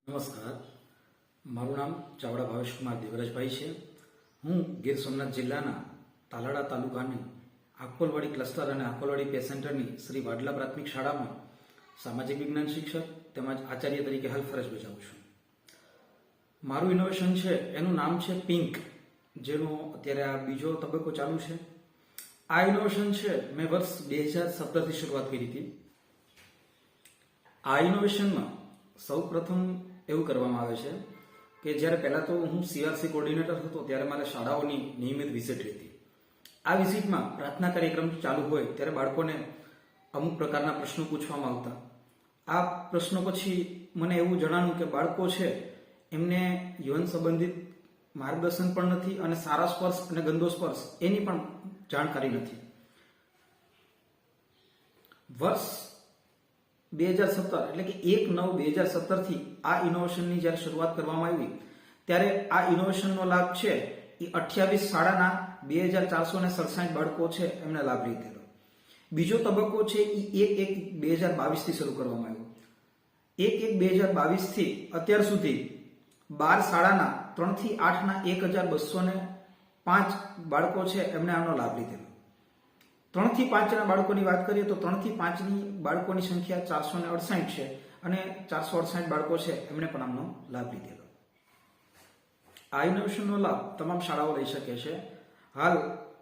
નમસ્કાર, મારું નામ ચાવડા ભાવેશકુમાર દેવરાજભાઈ છે। હું ગીર સોમનાથ જિલ્લાના તાલાળા તાલુકાની આકોલવાડી ક્લસ્ટર અને આકોલવાડી પે સેન્ટરની શ્રી વાડલા પ્રાથમિક શાળામાં સામાજિક વિજ્ઞાન શિક્ષક તેમજ આચાર્ય તરીકે હાલ ફરજ બજાવું છું। મારું ઇનોવેશન છે એનું નામ છે પિંક, જેનો અત્યારે આ બીજો તબક્કો ચાલુ છે। આ ઇનોવેશન છે મેં વર્ષ 2017થી શરૂઆત કરી હતી। આ ઇનોવેશનમાં સૌ પ્રથમ એવું કરવામાં આવે છે કે જ્યારે પહેલાં તો હું સીઆરસી કોર્ડિનેટર હતો ત્યારે મારે શાળાઓની નિયમિત વિઝિટ રહેતી। આ વિઝિટમાં પ્રાર્થના કાર્યક્રમ ચાલુ હોય ત્યારે બાળકોને અમુક પ્રકારના પ્રશ્નો પૂછવામાં આવતા। આ પ્રશ્નો પછી મને એવું જણાવ્યું કે બાળકો છે એમને યુવાન સંબંધિત માર્ગદર્શન પણ નથી અને સારા સ્પર્શ અને ગંદો સ્પર્શ એની પણ જાણકારી નથી। વર્ષ 2017 એટલે કે 1/9/2017થી આ ઇનોવેશનની જ્યારે શરૂઆત કરવામાં આવી ત્યારે આ ઇનોવેશનનો લાભ છે એ 28 શાળાના 2467 બાળકો છે એમને લાભ લીધેલો। બીજો તબક્કો છે એ 1/1/2022થી શરૂ કરવામાં આવ્યો। 1/1/2022થી અત્યાર સુધી 12 શાળાના 3 થી 8ના 1205 બાળકો છે એમને આનો લાભ લીધેલો। 3 થી 5ના બાળકોની વાત કરીએ તો 3 થી 5ની બાળકોની સંખ્યા 468 છે અને 468 બાળકો છે એમણે પણ આમનો લાભ લીધેલો। આ ઇનોવેશનનો લાભ તમામ શાળાઓ લઈ શકે છે। હાલ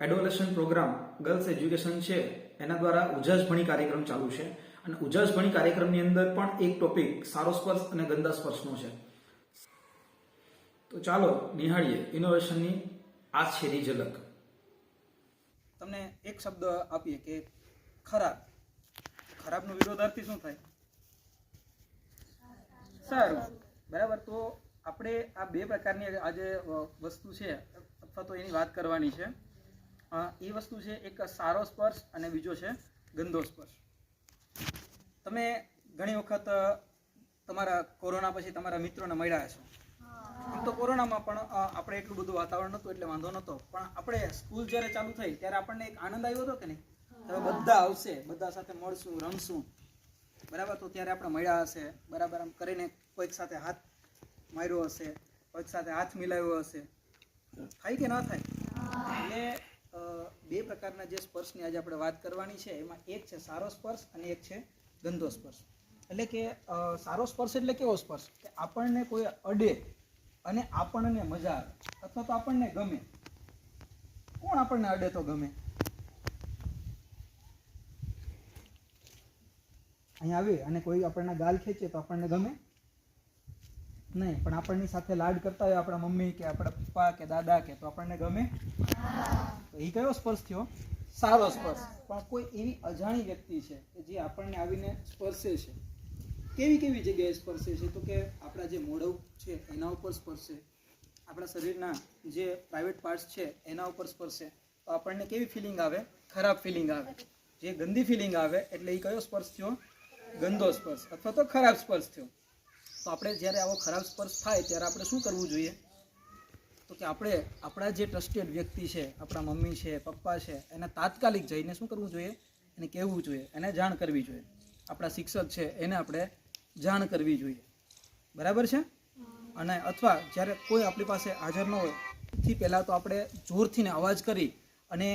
એડોલેશન પ્રોગ્રામ ગર્લ્સ એજ્યુકેશન છે એના દ્વારા ઉજાસ ભણી કાર્યક્રમ ચાલુ છે અને ઉજાસ ભણી કાર્યક્રમની અંદર પણ એક ટોપિક સારો સ્પર્શ અને ગંદા સ્પર્શનો છે। તો ચાલો નિહાળીએ ઇનોવેશનની આ છેરી ઝલક। તમને એક શબ્દ આપીએ કે ખરાબ, ખરાબનો વિરોધાર્થી શું થાય? સારું, બરાબર। તો આપણે આ બે પ્રકારની આજે વસ્તુ છે અથવા તો એની વાત કરવાની છે। એ વસ્તુ છે એક સારો સ્પર્શ અને બીજો છે ગંદો સ્પર્શ। તમે ઘણી વખત તમારા કોરોના પછી તમારા મિત્રોને મળ્યા છો। આમ તો કોરોનામાં પણ આપણે એટલું બધું વાતાવરણ નહોતું એટલે વાંધો નહોતો, પણ આપણે સ્કૂલ જ્યારે ચાલુ થઈ ત્યારે આપણને એક આનંદ આવ્યો હતો કે નહીં? હવે બધા આવશે, બધા સાથે મળશું, રમશું, બરાબર? તો ત્યારે આપણે મળ્યા હશે, બરાબર? આમ કરીને કોઈક સાથે હાથ માર્યો હશે, કોઈક સાથે હાથ મિલાવ્યો હશે, થાય કે ના થાય? એટલે બે પ્રકારના જે સ્પર્શની આજે આપણે વાત કરવાની છે એમાં એક છે સારો સ્પર્શ અને એક છે ગંદો સ્પર્શ। એટલે કે સારો સ્પર્શ એટલે કેવો સ્પર્શ કે આપણને કોઈ અડે અને આપણને મજા આવે અથવા તો આપણને ગમે। કોણ આપણને અડે તો ગમે? અહીંયા આવી અને કોઈ આપણને ગાલ ખેંચે તો આપણને ગમે નહીં, પણ આપણની સાથે લાડ કરતા હોય આપણા મમ્મી કે આપણા પપ્પા કે દાદા કે તો આપણને ગમે। તો એ કયો સ્પર્શ થયો? સારો સ્પર્શ। પણ કોઈ એવી અજાણી વ્યક્તિ છે કે જે આપણને આવીને સ્પર્શે છે, કેવી કેવી જગ્યાએ સ્પર્શે છે? તો કે આપણા જે મોઢું છે એના ઉપર સ્પર્શે, આપણા શરીરના જે પ્રાઇવેટ પાર્ટ્સ છે એના ઉપર સ્પર્શે, તો આપણને કેવી ફિલિંગ આવે? ખરાબ ફિલિંગ આવે। જે ગંદી ફિલિંગ આવે એટલે એ કયો સ્પર્શ થયો? ગંદો સ્પર્શ અથવા તો ખરાબ સ્પર્શ થયો। તો આપણે જ્યારે આવો ખરાબ સ્પર્શ થાય ત્યારે આપણે શું કરવું જોઈએ? તો કે આપણે આપણા જે ટ્રસ્ટેડ વ્યક્તિ છે, આપણા મમ્મી છે, પપ્પા છે, એને તાત્કાલિક જઈને શું કરવું જોઈએ? એને કહેવું જોઈએ, એને જાણ કરવી જોઈએ। આપણા શિક્ષક છે એને આપણે જાણ કરવી જોઈએ, બરાબર છે? અને અથવા જ્યારે કોઈ આપણી પાસે હાજર ન હોય એથી પહેલાં તો આપણે જોરથી અવાજ કરી અને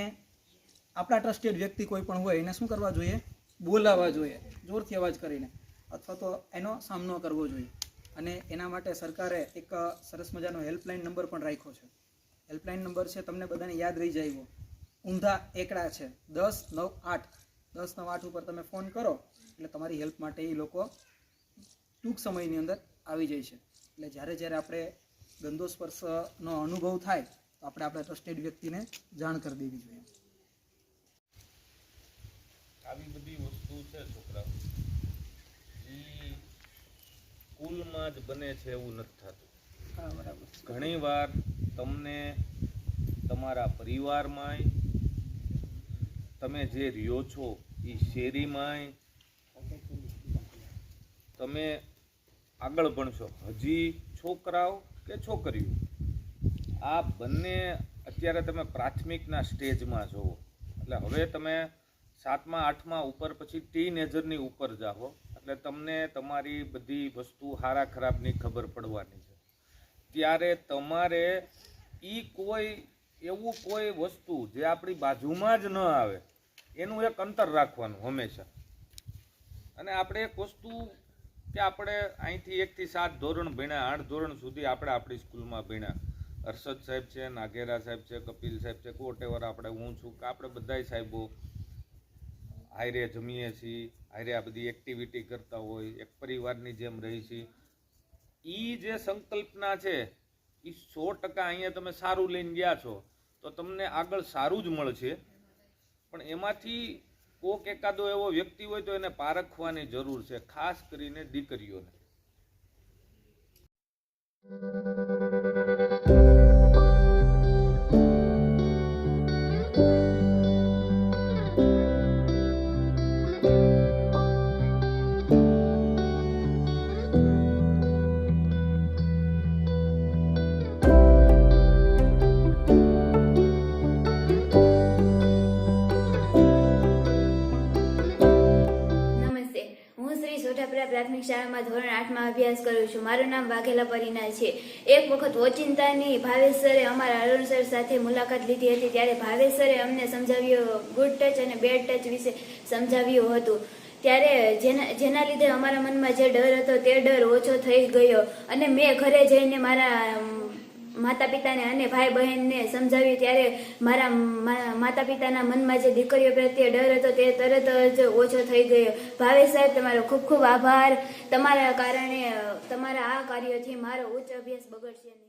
આપણા ટ્રસ્ટેડ વ્યક્તિ કોઈ પણ હોય એને શું કરવા જોઈએ? બોલાવવા જોઈએ, જોરથી અવાજ કરીને, અથવા તો એનો સામનો કરવો જોઈએ। અને એના માટે સરકારે એક સરસ મજાનો હેલ્પલાઇન નંબર પણ રાખ્યો છે। હેલ્પલાઇન નંબર છે, તમને બધાને યાદ રહી જાય એવો, ઊંધા એકડા છે 1098 1098 ઉપર તમે ફોન કરો એટલે તમારી હેલ્પ માટે એ લોકો ટૂંક સમયની અંદર આવી જાય છે। એટલે જ્યારે જ્યારે આપણે ગંદો સ્પર્શનો અનુભવ થાય તો આપણે આપણા ટ્રસ્ટેડ વ્યક્તિને જાણ કરી દેવી જોઈએ। આવી બધી વસ્તુ છે છોકરાઓ એ સ્કૂલમાં જ બને છે એવું નથી થતું। હા, બરાબર। ઘણીવાર તમને તમારા પરિવારમાંય, તમે જે રહ્યો છો એ શેરીમાંય તમે આગળ ભણશો, હજી છોકરાઓ કે છોકરીઓ આ બંને અત્યારે તમે પ્રાથમિકના સ્ટેજમાં જુઓ, એટલે હવે તમે 7મા 8મા ઉપર પછી ટીનેજરની ઉપર જાઓ એટલે તમને તમારી બધી વસ્તુ સારા ખરાબની ખબર પડવાની છે. ત્યારે તમારે એવું કોઈ વસ્તુ જે આપણી બાજુમાં જ ન આવે એનું એક અંતર રાખવાનું હંમેશા. અને આપણે એક વસ્તુ કે આપણે અહીંથી 1 થી 7 ધોરણ ભણ્યા, 8 ધોરણ સુધી આપણે આપણી સ્કૂલમાં ભણ્યા. હર્ષદ સાહેબ છે, નાઘેરા સાહેબ છે, કપિલ સાહેબ છે, વોટેવર આપણે, હું છું કે આપણે બધાય સાહેબો હાયરે જમીએ છીએ, હાયરે આ બધી એક્ટિવિટી કરતા હોય, એક પરિવારની જેમ રહી છીએ. એ જે સંકલ્પના છે એ 100% અહીંયા તમે સારું લઈને ગયા છો તો તમને આગળ સારું જ મળશે. પણ એમાંથી કોક એકાદો એવો વ્યક્તિ હોય તો એને પારખવાની જરૂર છે, ખાસ કરીને દીકરીઓને. નમસ્તે, હું શ્રી સોઢાપરા પ્રાથમિક શાળામાં ધોરણ 8માં અભ્યાસ કરું છું. મારું નામ વાઘેલા પરીના છે. એક વખત ઓચિંતાની ભાવેશ સરે અમારા અરુણ સર સાથે મુલાકાત લીધી હતી. ત્યારે ભાવેશ સરે અમને સમજાવ્યું, ગુડ ટચ અને બેડ ટચ વિશે સમજાવ્યું હતું. ત્યારે જેના લીધે અમારા મનમાં જે ડર હતો તે ડર ઓછો થઈ ગયો અને મેં ઘરે જઈને મારા માતા પિતાને અને ભાઈ બહેનને સમજાવ્યું. ત્યારે મારા માતા પિતાના મનમાં જે દીકરીઓ પ્રત્યે ડર હતો તે તરત જ ઓછો થઈ ગયો. ભાવેશ સાહેબ, તમારો ખૂબ ખૂબ આભાર. તમારા કારણે, તમારા આ કાર્યથી મારો ઉચ્ચ અભ્યાસ બગડશે નહીં.